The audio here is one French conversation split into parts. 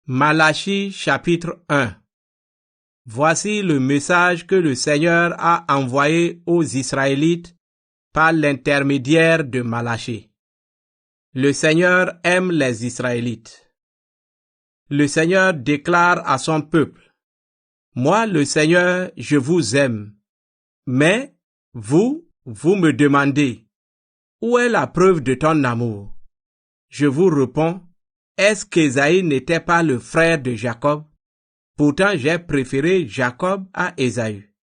Malachie chapitre 1. Voici le message que le Seigneur a envoyé aux Israélites par l'intermédiaire de Malachie. Le Seigneur aime les Israélites. Le Seigneur déclare à son peuple: Moi, le Seigneur, je vous aime. Mais vous me demandez: Où est la preuve de ton amour? Je vous réponds: Est-ce qu'Ésaïe n'était pas le frère de Jacob? Pourtant, j'ai préféré Jacob à Ésaü.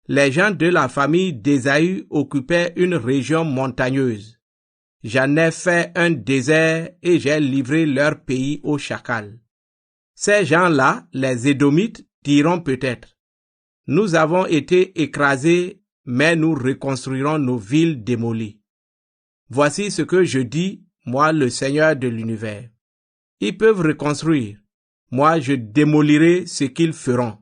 Les gens de la famille d'Ésaü occupaient une région montagneuse. J'en ai fait un désert et j'ai livré leur pays aux chacals. Ces gens-là, les Édomites, diront peut-être: Nous avons été écrasés, mais nous reconstruirons nos villes démolies. Voici ce que je dis, moi, le Seigneur de l'univers. Ils peuvent reconstruire. Moi, je démolirai ce qu'ils feront.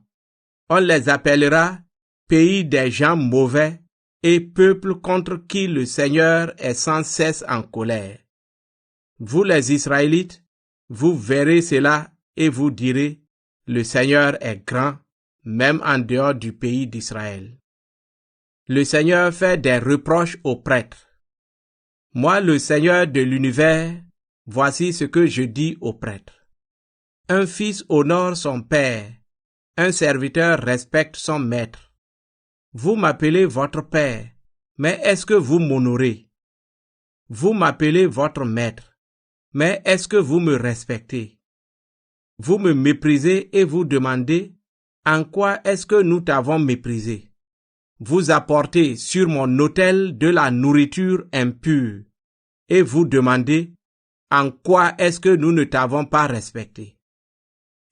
On les appellera pays des gens mauvais et peuple contre qui le Seigneur est sans cesse en colère. Vous les Israélites, vous verrez cela et vous direz: Le Seigneur est grand, même en dehors du pays d'Israël. Le Seigneur fait des reproches aux prêtres. Moi, le Seigneur de l'univers, voici ce que je dis aux prêtres. Un fils honore son père, un serviteur respecte son maître. Vous m'appelez votre père, mais est-ce que vous m'honorez? Vous m'appelez votre maître, mais est-ce que vous me respectez? Vous me méprisez et vous demandez: En quoi est-ce que nous t'avons méprisé? Vous apportez sur mon autel de la nourriture impure, et vous demandez: En quoi est-ce que nous ne t'avons pas respecté?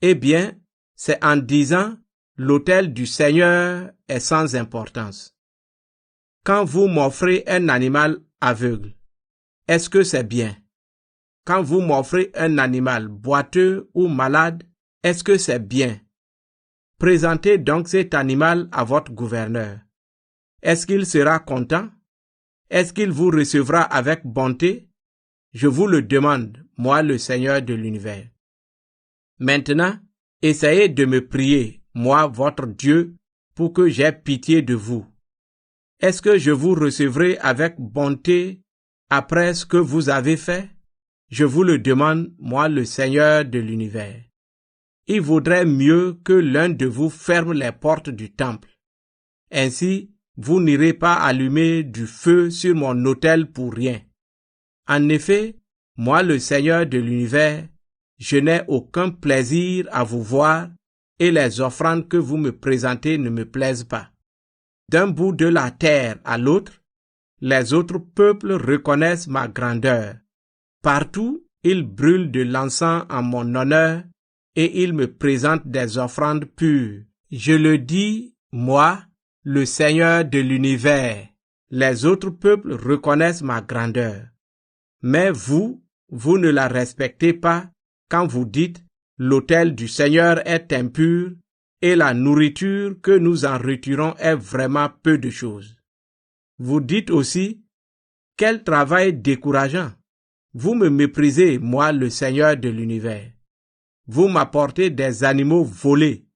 Eh bien, c'est en disant: L'autel du Seigneur est sans importance. Quand vous m'offrez un animal aveugle, est-ce que c'est bien? Quand vous m'offrez un animal boiteux ou malade, est-ce que c'est bien? Présentez donc cet animal à votre gouverneur. Est-ce qu'il sera content? Est-ce qu'il vous recevra avec bonté? Je vous le demande, moi, le Seigneur de l'univers. Maintenant, essayez de me prier, moi, votre Dieu, pour que j'aie pitié de vous. Est-ce que je vous recevrai avec bonté après ce que vous avez fait? Je vous le demande, moi, le Seigneur de l'univers. Il vaudrait mieux que l'un de vous ferme les portes du temple. Ainsi, vous n'irez pas allumer du feu sur mon autel pour rien. En effet, moi, le Seigneur de l'univers, je n'ai aucun plaisir à vous voir et les offrandes que vous me présentez ne me plaisent pas. D'un bout de la terre à l'autre, les autres peuples reconnaissent ma grandeur. Partout, ils brûlent de l'encens en mon honneur et ils me présentent des offrandes pures. Je le dis, moi, le Seigneur de l'univers. Les autres peuples reconnaissent ma grandeur. Mais vous ne la respectez pas quand vous dites: L'autel du Seigneur est impur et la nourriture que nous en retirons est vraiment peu de choses. Vous dites aussi: Quel travail décourageant! Vous me méprisez, moi, le Seigneur de l'univers. Vous m'apportez des animaux volés,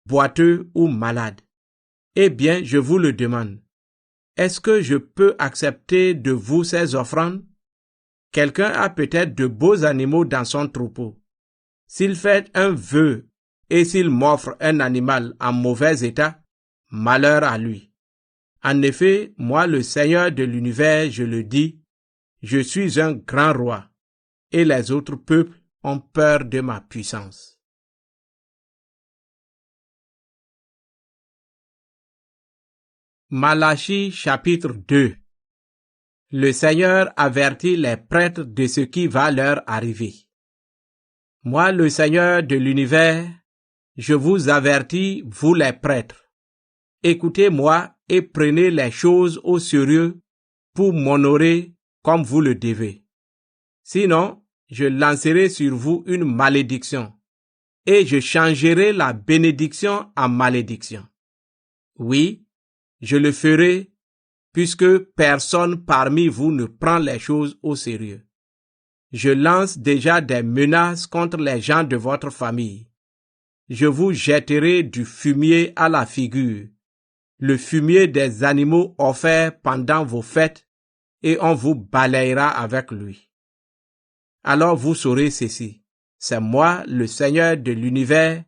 boiteux ou malades. Eh bien, je vous le demande, est-ce que je peux accepter de vous ces offrandes? Quelqu'un a peut-être de beaux animaux dans son troupeau. S'il fait un vœu et s'il m'offre un animal en mauvais état, malheur à lui. En effet, moi, le Seigneur de l'univers, je le dis, je suis un grand roi, et les autres peuples ont peur de ma puissance. Malachie chapitre 2. Le Seigneur avertit les prêtres de ce qui va leur arriver. Moi, le Seigneur de l'univers, je vous avertis, vous les prêtres. Écoutez-moi et prenez les choses au sérieux pour m'honorer comme vous le devez. Sinon, je lancerai sur vous une malédiction, et je changerai la bénédiction en malédiction. Oui, je le ferai, puisque personne parmi vous ne prend les choses au sérieux. Je lance déjà des menaces contre les gens de votre famille. Je vous jetterai du fumier à la figure, le fumier des animaux offerts pendant vos fêtes, et on vous balayera avec lui. Alors vous saurez ceci, c'est moi, le Seigneur de l'univers,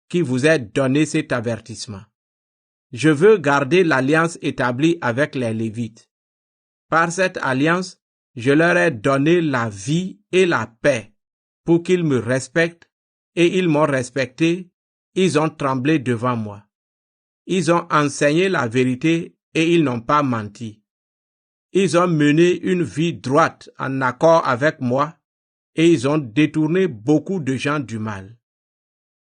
qui vous ai donné cet avertissement. Je veux garder l'alliance établie avec les Lévites. Par cette alliance, je leur ai donné la vie et la paix pour qu'ils me respectent, et ils m'ont respecté, ils ont tremblé devant moi. Ils ont enseigné la vérité et ils n'ont pas menti. Ils ont mené une vie droite en accord avec moi et ils ont détourné beaucoup de gens du mal.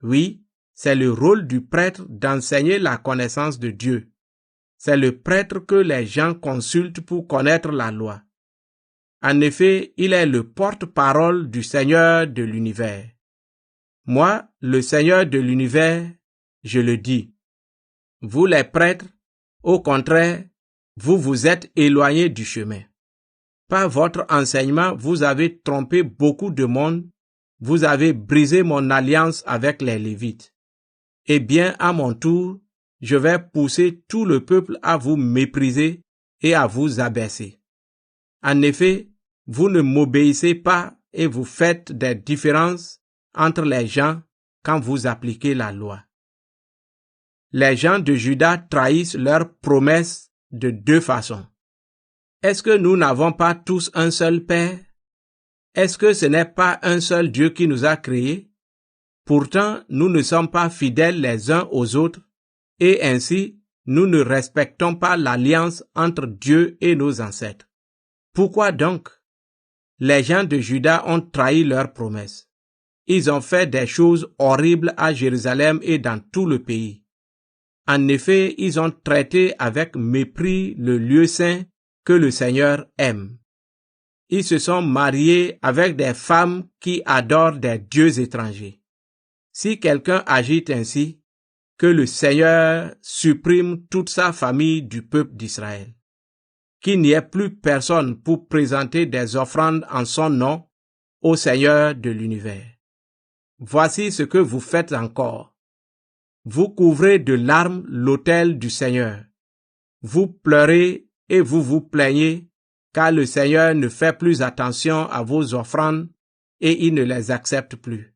Oui, c'est le rôle du prêtre d'enseigner la connaissance de Dieu. C'est le prêtre que les gens consultent pour connaître la loi. En effet, il est le porte-parole du Seigneur de l'univers. Moi, le Seigneur de l'univers, je le dis. Vous les prêtres, au contraire, vous vous êtes éloignés du chemin. Par votre enseignement, vous avez trompé beaucoup de monde, vous avez brisé mon alliance avec les Lévites. Eh bien, à mon tour, je vais pousser tout le peuple à vous mépriser et à vous abaisser. En effet, vous ne m'obéissez pas et vous faites des différences entre les gens quand vous appliquez la loi. Les gens de Juda trahissent leurs promesses de deux façons. Est-ce que nous n'avons pas tous un seul Père? Est-ce que ce n'est pas un seul Dieu qui nous a créés? Pourtant, nous ne sommes pas fidèles les uns aux autres, et ainsi, nous ne respectons pas l'alliance entre Dieu et nos ancêtres. Pourquoi donc? Les gens de Juda ont trahi leurs promesses. Ils ont fait des choses horribles à Jérusalem et dans tout le pays. En effet, ils ont traité avec mépris le lieu saint que le Seigneur aime. Ils se sont mariés avec des femmes qui adorent des dieux étrangers. Si quelqu'un agit ainsi, que le Seigneur supprime toute sa famille du peuple d'Israël. Qu'il n'y ait plus personne pour présenter des offrandes en son nom au Seigneur de l'univers. Voici ce que vous faites encore. Vous couvrez de larmes l'autel du Seigneur. Vous pleurez et vous vous plaignez, car le Seigneur ne fait plus attention à vos offrandes et il ne les accepte plus.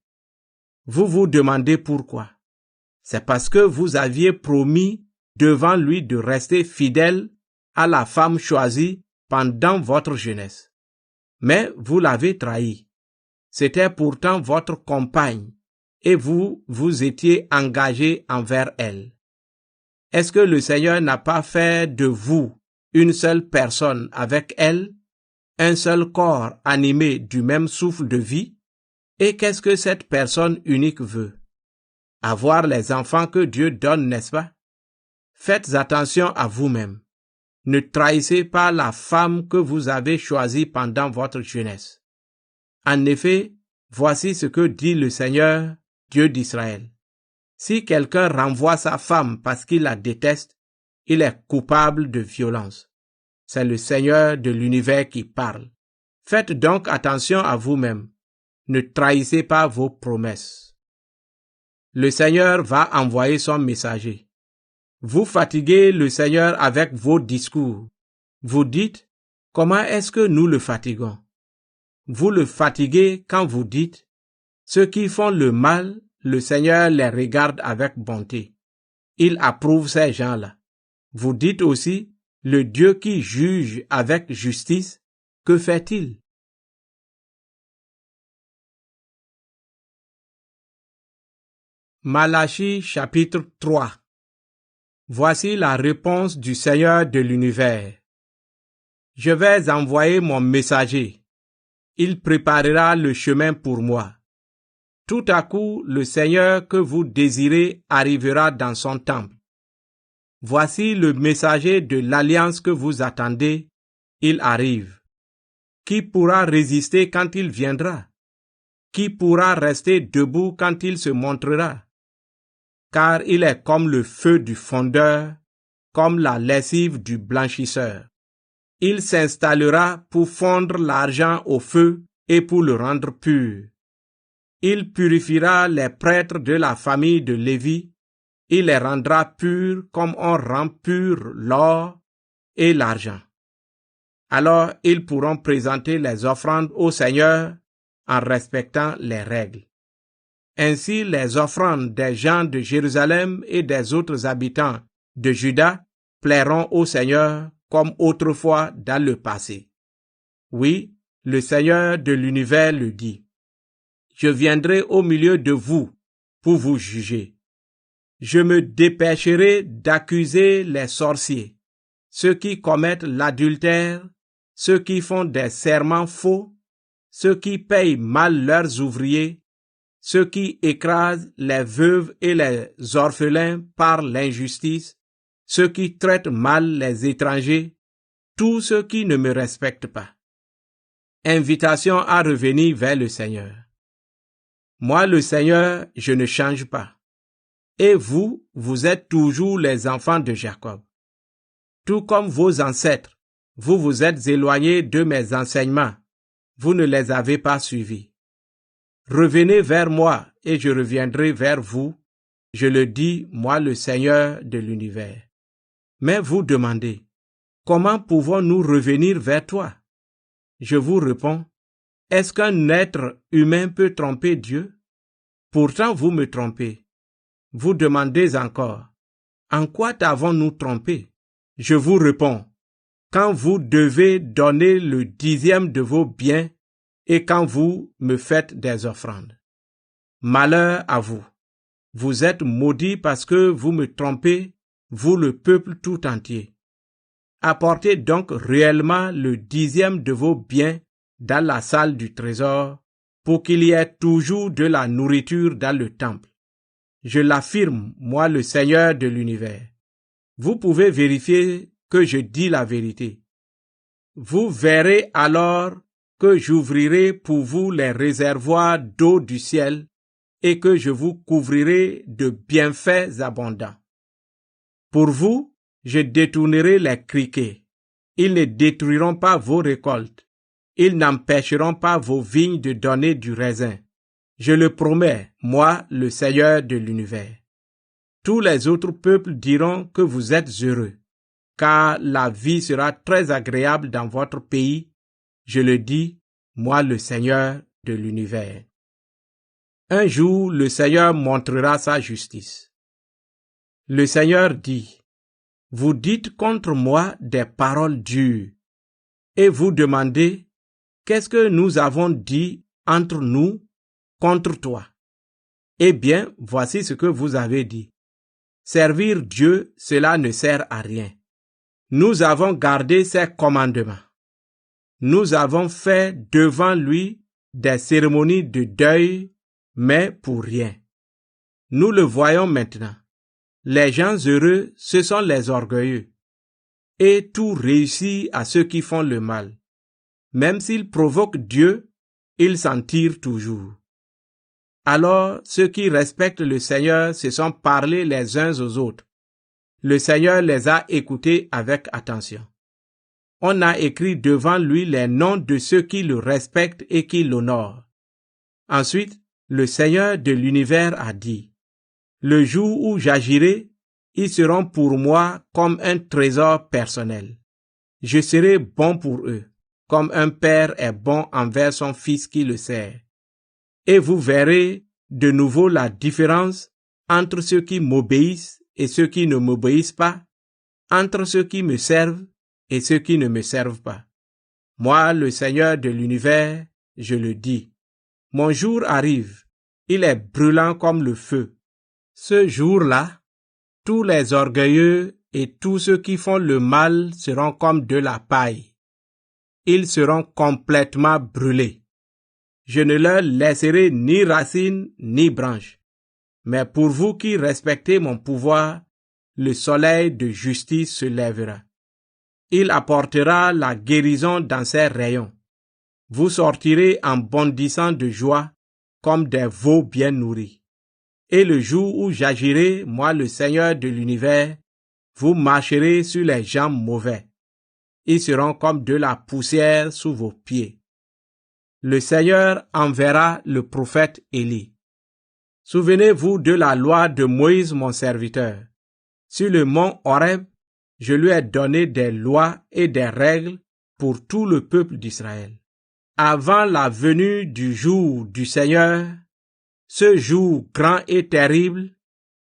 Vous vous demandez pourquoi. C'est parce que vous aviez promis devant lui de rester fidèle à la femme choisie pendant votre jeunesse. Mais vous l'avez trahi. C'était pourtant votre compagne et vous étiez engagé envers elle. Est-ce que le Seigneur n'a pas fait de vous une seule personne avec elle, un seul corps animé du même souffle de vie? Et qu'est-ce que cette personne unique veut? Avoir les enfants que Dieu donne, n'est-ce pas? Faites attention à vous-même. Ne trahissez pas la femme que vous avez choisie pendant votre jeunesse. En effet, voici ce que dit le Seigneur, Dieu d'Israël. Si quelqu'un renvoie sa femme parce qu'il la déteste, il est coupable de violence. C'est le Seigneur de l'univers qui parle. Faites donc attention à vous-même. Ne trahissez pas vos promesses. Le Seigneur va envoyer son messager. Vous fatiguez le Seigneur avec vos discours. Vous dites, comment est-ce que nous le fatiguons? Vous le fatiguez quand vous dites, ceux qui font le mal, le Seigneur les regarde avec bonté. Il approuve ces gens-là. Vous dites aussi, le Dieu qui juge avec justice, que fait-il? Malachie chapitre 3. Voici la réponse du Seigneur de l'univers. Je vais envoyer mon messager. Il préparera le chemin pour moi. Tout à coup, le Seigneur que vous désirez arrivera dans son temple. Voici le messager de l'alliance que vous attendez. Il arrive. Qui pourra résister quand il viendra? Qui pourra rester debout quand il se montrera? Car il est comme le feu du fondeur, comme la lessive du blanchisseur. Il s'installera pour fondre l'argent au feu et pour le rendre pur. Il purifiera les prêtres de la famille de Lévi, il les rendra purs comme on rend pur l'or et l'argent. Alors ils pourront présenter les offrandes au Seigneur en respectant les règles. Ainsi les offrandes des gens de Jérusalem et des autres habitants de Juda plairont au Seigneur comme autrefois dans le passé. Oui, le Seigneur de l'univers le dit. Je viendrai au milieu de vous pour vous juger. Je me dépêcherai d'accuser les sorciers, ceux qui commettent l'adultère, ceux qui font des serments faux, ceux qui payent mal leurs ouvriers, ceux qui écrasent les veuves et les orphelins par l'injustice, ceux qui traitent mal les étrangers, tous ceux qui ne me respectent pas. Invitation à revenir vers le Seigneur. Moi, le Seigneur, je ne change pas. Et vous, vous êtes toujours les enfants de Jacob. Tout comme vos ancêtres, vous vous êtes éloignés de mes enseignements. Vous ne les avez pas suivis. Revenez vers moi et je reviendrai vers vous. Je le dis, moi, le Seigneur de l'univers. Mais vous demandez, comment pouvons-nous revenir vers toi? Je vous réponds, est-ce qu'un être humain peut tromper Dieu? Pourtant vous me trompez. Vous demandez encore, en quoi t'avons-nous trompé? Je vous réponds, quand vous devez donner le 10e de vos biens et quand vous me faites des offrandes. Malheur à vous. Vous êtes maudits parce que vous me trompez, vous le peuple tout entier. Apportez donc réellement le 10e de vos biens dans la salle du trésor, pour qu'il y ait toujours de la nourriture dans le temple. Je l'affirme, moi le Seigneur de l'univers. Vous pouvez vérifier que je dis la vérité. Vous verrez alors que j'ouvrirai pour vous les réservoirs d'eau du ciel et que je vous couvrirai de bienfaits abondants. Pour vous, je détournerai les criquets. Ils ne détruiront pas vos récoltes. Ils n'empêcheront pas vos vignes de donner du raisin. Je le promets, moi, le Seigneur de l'univers. Tous les autres peuples diront que vous êtes heureux, car la vie sera très agréable dans votre pays. Je le dis, moi, le Seigneur de l'univers. Un jour, le Seigneur montrera sa justice. Le Seigneur dit, vous dites contre moi des paroles dures, et vous demandez, qu'est-ce que nous avons dit entre nous contre toi? Eh bien, voici ce que vous avez dit. Servir Dieu, cela ne sert à rien. Nous avons gardé ses commandements. Nous avons fait devant lui des cérémonies de deuil, mais pour rien. Nous le voyons maintenant. Les gens heureux, ce sont les orgueilleux. Et tout réussit à ceux qui font le mal. Même s'ils provoquent Dieu, ils s'en tirent toujours. Alors, ceux qui respectent le Seigneur se sont parlé les uns aux autres. Le Seigneur les a écoutés avec attention. On a écrit devant lui les noms de ceux qui le respectent et qui l'honorent. Ensuite, le Seigneur de l'univers a dit, « Le jour où j'agirai, ils seront pour moi comme un trésor personnel. Je serai bon pour eux, comme un père est bon envers son fils qui le sert. Et vous verrez de nouveau la différence entre ceux qui m'obéissent et ceux qui ne m'obéissent pas, entre ceux qui me servent et ceux qui ne me servent pas. Moi, le Seigneur de l'univers, je le dis. Mon jour arrive, il est brûlant comme le feu. Ce jour-là, tous les orgueilleux et tous ceux qui font le mal seront comme de la paille. Ils seront complètement brûlés. Je ne leur laisserai ni racines ni branches. Mais pour vous qui respectez mon pouvoir, le soleil de justice se lèvera. Il apportera la guérison dans ses rayons. Vous sortirez en bondissant de joie comme des veaux bien nourris. Et le jour où j'agirai, moi le Seigneur de l'univers, vous marcherez sur les gens mauvais. Ils seront comme de la poussière sous vos pieds. le Seigneur enverra le prophète Élie. Souvenez-vous de la loi de Moïse mon serviteur. Sur le mont Horeb, je lui ai donné des lois et des règles pour tout le peuple d'Israël. Avant la venue du jour du Seigneur, ce jour grand et terrible,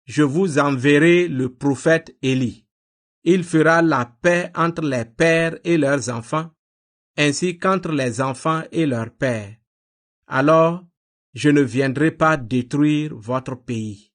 je vous enverrai le prophète Élie. Il fera la paix entre les pères et leurs enfants, ainsi qu'entre les enfants et leurs pères. Alors, je ne viendrai pas détruire votre pays.